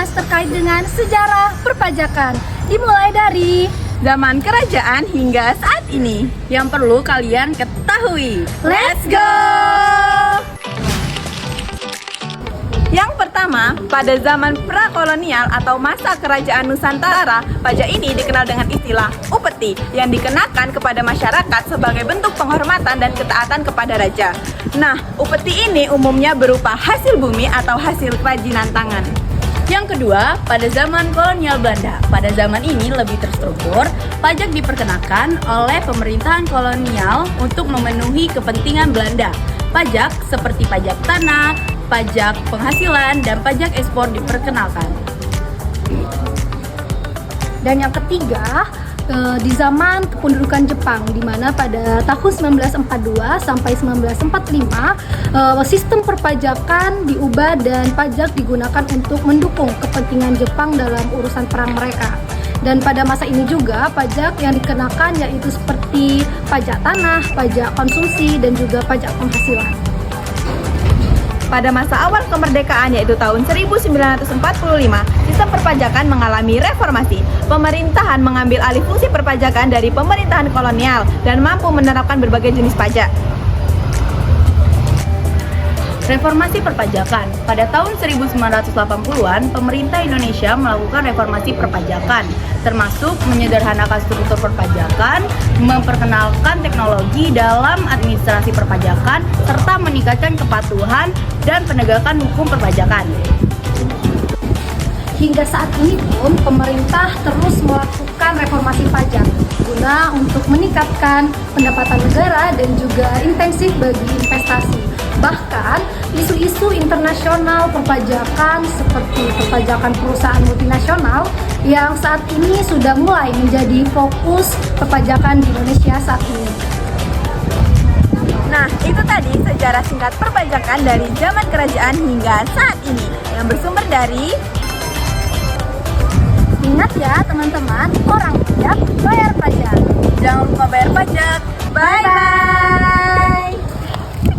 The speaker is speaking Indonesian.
membahas terkait dengan sejarah perpajakan. Dimulai dari zaman kerajaan hingga saat ini yang perlu kalian ketahui. Let's go! Yang pertama, pada zaman prakolonial atau masa kerajaan Nusantara, pajak ini dikenal dengan istilah upeti yang dikenakan kepada masyarakat sebagai bentuk penghormatan dan ketaatan kepada raja. Nah, upeti ini umumnya berupa hasil bumi atau hasil kerajinan tangan. Yang kedua, pada zaman kolonial Belanda. Pada zaman ini lebih terstruktur, pajak diperkenakan oleh pemerintahan kolonial untuk memenuhi kepentingan Belanda. Pajak seperti pajak tanah, pajak penghasilan, dan pajak ekspor diperkenalkan. Dan yang ketiga, di zaman kependudukan Jepang, di mana pada tahun 1942 sampai 1945 sistem perpajakan diubah dan pajak digunakan untuk mendukung kepentingan Jepang dalam urusan perang mereka. Dan pada masa ini juga pajak yang dikenakan yaitu seperti pajak tanah, pajak konsumsi, dan juga pajak penghasilan. Pada masa awal kemerdekaan yaitu tahun 1945, sistem perpajakan mengalami reformasi. Pemerintahan mengambil alih fungsi perpajakan dari pemerintahan kolonial dan mampu menerapkan berbagai jenis pajak. Reformasi perpajakan. Pada tahun 1980-an, pemerintah Indonesia melakukan reformasi perpajakan, termasuk menyederhanakan struktur perpajakan, memperkenalkan teknologi dalam administrasi perpajakan, serta meningkatkan kepatuhan dan penegakan hukum perpajakan. Hingga saat ini pun pemerintah terus melakukan reformasi pajak guna untuk meningkatkan pendapatan negara dan juga intensif bagi investasi. Bahkan isu-isu internasional perpajakan seperti perpajakan perusahaan multinasional yang saat ini sudah mulai menjadi fokus perpajakan di Indonesia saat ini. Nah, itu tadi sejarah singkat perpajakan dari zaman kerajaan hingga saat ini yang bersumber dari... Ingat ya teman-teman, orang pajak bayar pajak. Jangan lupa bayar pajak. Bye-bye!